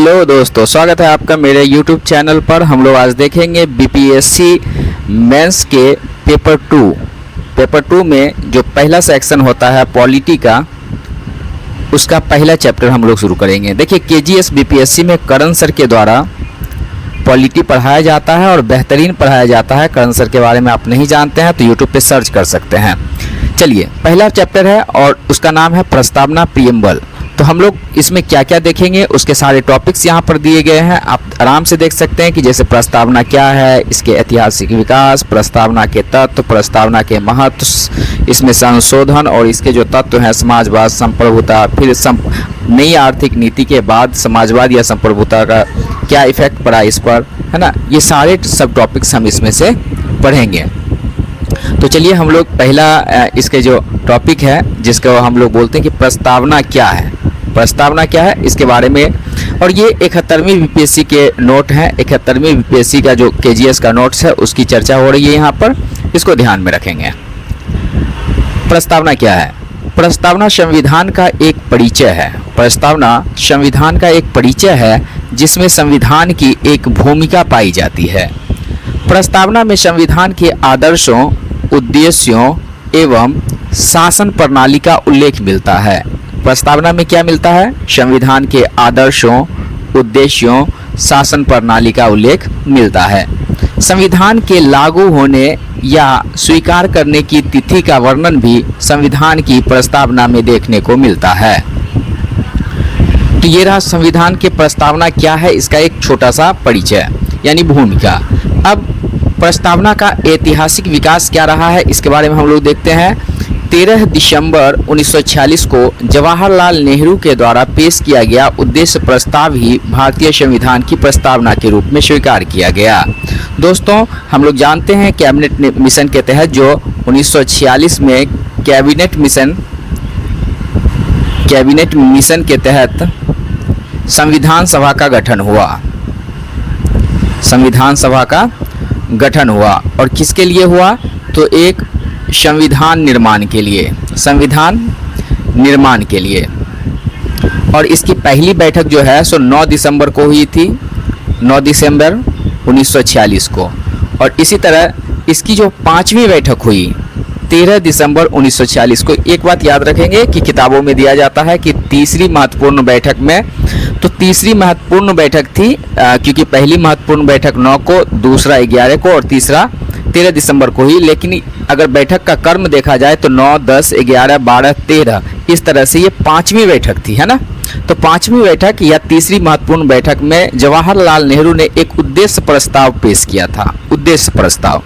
Hello दोस्तों, स्वागत है आपका मेरे YouTube चैनल पर। हम लोग आज देखेंगे बीपीएससी मेंस के पेपर टू में जो पहला सेक्शन होता है पॉलिटी का, उसका पहला चैप्टर हम लोग शुरू करेंगे। देखिए, केजीएस बीपीएससी में करण सर के द्वारा पॉलिटी पढ़ाया जाता है और बेहतरीन पढ़ाया जाता है। करण सर के बारे में आप नहीं जानते हैं तो यूट्यूब पे सर्च कर सकते हैं। चलिए, पहला चैप्टर है और उसका नाम है प्रस्तावना प्रीएम्बल। तो हम लोग इसमें क्या क्या देखेंगे, उसके सारे टॉपिक्स यहाँ पर दिए गए हैं, आप आराम से देख सकते हैं कि जैसे प्रस्तावना क्या है, इसके ऐतिहासिक विकास, प्रस्तावना के तत्व, प्रस्तावना के महत्व, इसमें संशोधन और इसके जो तत्व हैं समाजवाद, संप्रभुता, फिर नई आर्थिक नीति के बाद समाजवाद या संप्रभुता का क्या इफेक्ट पड़ा इस पर, है ना। ये सारे सब टॉपिक्स हम इसमें से पढ़ेंगे। तो चलिए, हम लोग पहला इसके जो टॉपिक है जिसको हम लोग बोलते हैं कि प्रस्तावना क्या है, प्रस्तावना क्या है इसके बारे में। और ये 71वीं बीपीएससी के नोट हैं, 71वीं बीपीएससी का जो केजीएस का नोट्स है उसकी चर्चा हो रही है यहाँ पर, इसको ध्यान में रखेंगे। प्रस्तावना क्या है? प्रस्तावना संविधान का एक परिचय है। प्रस्तावना संविधान का एक परिचय है जिसमें संविधान की एक भूमिका पाई जाती है। प्रस्तावना में संविधान के आदर्शों, उद्देश्यों एवं शासन प्रणाली का उल्लेख मिलता है। प्रस्तावना में क्या मिलता है? संविधान के आदर्शों, उद्देश्यों, शासन प्रणाली का उल्लेख मिलता है। संविधान के लागू होने या स्वीकार करने की तिथि का वर्णन भी संविधान की प्रस्तावना में देखने को मिलता है। तो ये रहा संविधान के प्रस्तावना क्या है, इसका एक छोटा सा परिचय यानी भूमिका। अब प्रस्तावना का ऐतिहासिक विकास क्या रहा है इसके बारे में हम लोग देखते हैं। 13 दिसंबर 1946 को जवाहरलाल नेहरू के द्वारा पेश किया गया उद्देश्य प्रस्ताव ही भारतीय संविधान की प्रस्तावना के रूप में स्वीकार किया गया। दोस्तों, हम लोग जानते हैं कैबिनेट मिशन के तहत जो 1946 में कैबिनेट मिशन के तहत संविधान सभा का गठन हुआ। संविधान सभा का गठन हुआ और किसके लिए हुआ? तो एक संविधान निर्माण के लिए, संविधान निर्माण के लिए। और इसकी पहली बैठक जो है सो 9 दिसंबर को हुई थी, 9 दिसंबर 1946 को। और इसी तरह इसकी जो 5वीं बैठक हुई 13 दिसंबर 1946 को। एक बात याद रखेंगे कि किताबों में दिया जाता है कि तीसरी महत्वपूर्ण बैठक में, तो तीसरी महत्वपूर्ण बैठक थी क्योंकि पहली महत्वपूर्ण बैठक 9 को, दूसरा 11 को और तीसरा 13 दिसंबर को ही। लेकिन अगर बैठक का क्रम देखा जाए तो 9, 10, 11, 12, 13 इस तरह से ये 5वीं बैठक थी, है ना। तो 5वीं बैठक या तीसरी महत्वपूर्ण बैठक में जवाहरलाल नेहरू ने एक उद्देश्य प्रस्ताव पेश किया था, उद्देश्य प्रस्ताव,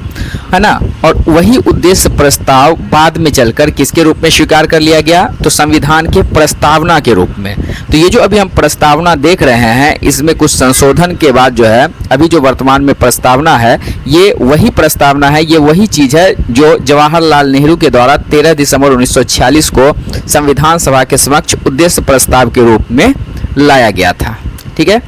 है ना। और वही उद्देश्य प्रस्ताव बाद में चलकर किसके रूप में स्वीकार कर लिया गया? तो संविधान के प्रस्तावना के रूप में। तो ये जो अभी हम प्रस्तावना देख रहे हैं इसमें कुछ संशोधन के बाद जो है अभी जो वर्तमान में प्रस्तावना है ये वही प्रस्तावना है, ये वही चीज़ है जो जवाहरलाल नेहरू के द्वारा 13 दिसंबर 1946 को संविधान सभा के समक्ष उद्देश्य प्रस्ताव के रूप में लाया गया था। ठीक है,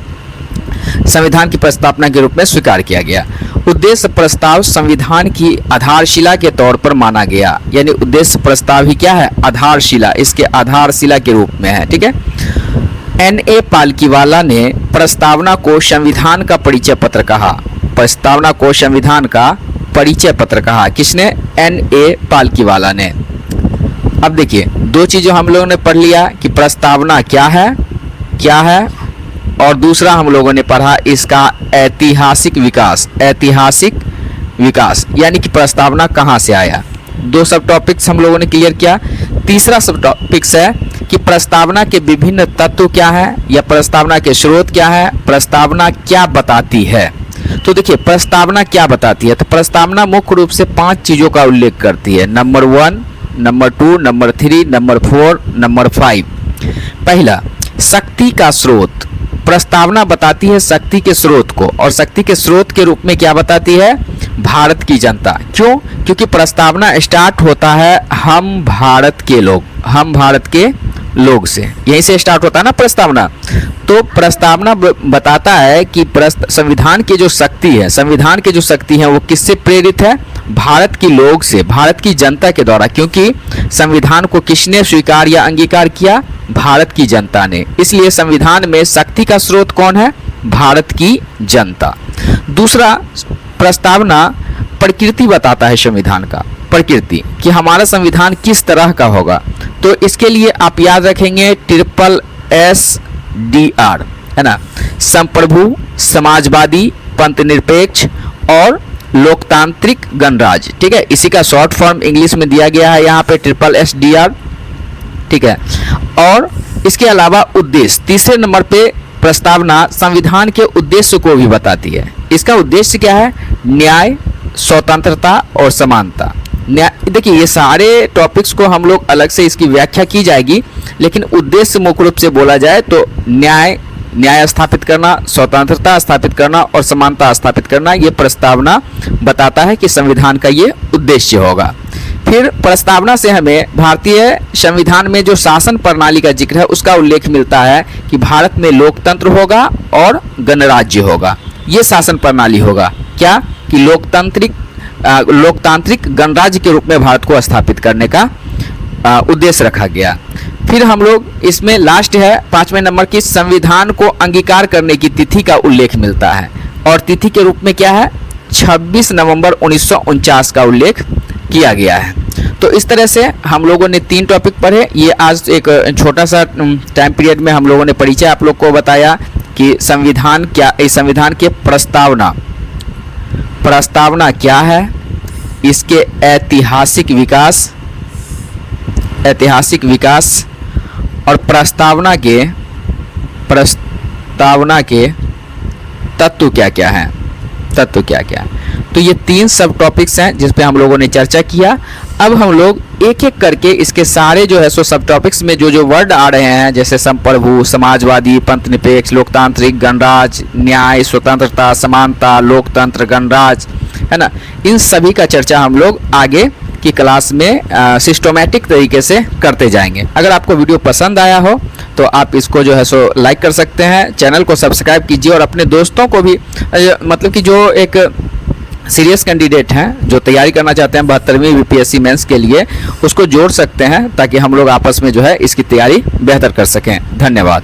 संविधान की प्रस्तावना के रूप में स्वीकार किया गया। उद्देश्य प्रस्ताव संविधान की आधारशिला के तौर पर माना गया, यानी उद्देश्य प्रस्ताव ही क्या है? आधारशिला, इसके आधारशिला के रूप में है। ठीक है, N.A. पालकीवाला ने प्रस्तावना को संविधान का परिचय पत्र कहा। प्रस्तावना को संविधान का परिचय पत्र कहा। किसने? N.A. पालकीवाला ने। अब देखिए, दो चीज़ें हम लोगों ने पढ़ लिया कि प्रस्तावना क्या है और दूसरा हम लोगों ने पढ़ा इसका ऐतिहासिक विकास, ऐतिहासिक विकास यानी कि प्रस्तावना कहाँ से आया। दो सब टॉपिक्स हम लोगों ने क्लियर किया। तीसरा सब टॉपिक्स है कि प्रस्तावना के विभिन्न तत्व क्या है या प्रस्तावना के स्रोत क्या है, प्रस्तावना क्या बताती है। तो देखिए, प्रस्तावना क्या बताती है? तो प्रस्तावना मुख्य रूप से 5 चीज़ों का उल्लेख करती है। Number 1, number 2, number 3, number 4, number 5। पहला, शक्ति का स्रोत। प्रस्तावना बताती है शक्ति के स्रोत को, और शक्ति के स्रोत के रूप में क्या बताती है? भारत की जनता। क्यों? क्योंकि प्रस्तावना स्टार्ट होता है हम भारत के लोग से, यहीं से स्टार्ट होता है ना प्रस्तावना। तो प्रस्तावना बताता है कि संविधान की जो शक्ति है, संविधान की जो शक्ति है वो किससे प्रेरित है? भारत के लोग से, भारत की जनता के द्वारा। क्योंकि संविधान को किसने स्वीकार या अंगीकार किया? भारत की जनता ने। इसलिए संविधान में शक्ति का स्रोत कौन है? भारत की जनता। दूसरा, प्रस्तावना प्रकृति बताता है संविधान का, प्रकृति कि हमारा संविधान किस तरह का होगा। तो इसके लिए आप याद रखेंगे SSSDR, है ना, संप्रभु, समाजवादी, पंथ निरपेक्ष और लोकतांत्रिक गणराज्य। ठीक है, इसी का शॉर्ट फॉर्म इंग्लिश में दिया गया है यहाँ पे SSSDR। ठीक है, और इसके अलावा उद्देश्य, तीसरे नंबर पे प्रस्तावना संविधान के उद्देश्य को भी बताती है। इसका उद्देश्य क्या है? न्याय, स्वतंत्रता और समानता। देखिए, ये सारे टॉपिक्स को हम लोग अलग से इसकी व्याख्या की जाएगी, लेकिन उद्देश्य मुख्य रूप से बोला जाए तो न्याय स्थापित करना, स्वतंत्रता स्थापित करना और समानता स्थापित करना, ये प्रस्तावना बताता है कि संविधान का ये उद्देश्य होगा। फिर प्रस्तावना से हमें भारतीय संविधान में जो शासन प्रणाली का जिक्र है उसका उल्लेख मिलता है कि भारत में लोकतंत्र होगा और गणराज्य होगा। ये शासन प्रणाली होगा क्या? कि लोकतांत्रिक गणराज्य के रूप में भारत को स्थापित करने का उद्देश्य रखा गया। फिर हम लोग इसमें लास्ट है 5वें नंबर की, संविधान को अंगीकार करने की तिथि का उल्लेख मिलता है और तिथि के रूप में क्या है? 26 नवंबर 1949 का उल्लेख किया गया है। तो इस तरह से हम लोगों ने 3 टॉपिक पढ़े। ये आज एक छोटा सा टाइम पीरियड में हम लोगों ने परिचय आप लोग को बताया कि संविधान क्या, इस संविधान के प्रस्तावना क्या है, इसके ऐतिहासिक विकास और प्रस्तावना के तत्व क्या क्या हैं, तो ये 3 सब टॉपिक्स हैं जिस पे हम लोगों ने चर्चा किया। अब हम लोग एक एक करके इसके सारे जो है सो सब टॉपिक्स में जो वर्ड आ रहे हैं, जैसे संप्रभु, समाजवादी, पंथ निरपेक्ष, लोकतांत्रिक, गणराज्य, न्याय, स्वतंत्रता, समानता, लोकतंत्र, गणराज्य, है ना, इन सभी का चर्चा हम लोग आगे की क्लास में सिस्टमैटिक तरीके से करते जाएंगे। अगर आपको वीडियो पसंद आया हो तो आप इसको जो है सो लाइक कर सकते हैं, चैनल को सब्सक्राइब कीजिए और अपने दोस्तों को भी, मतलब कि जो एक सीरियस कैंडिडेट हैं जो तैयारी करना चाहते हैं 72वीं यूपीएससी मेंस के लिए, उसको जोड़ सकते हैं ताकि हम लोग आपस में जो है इसकी तैयारी बेहतर कर सकें। धन्यवाद।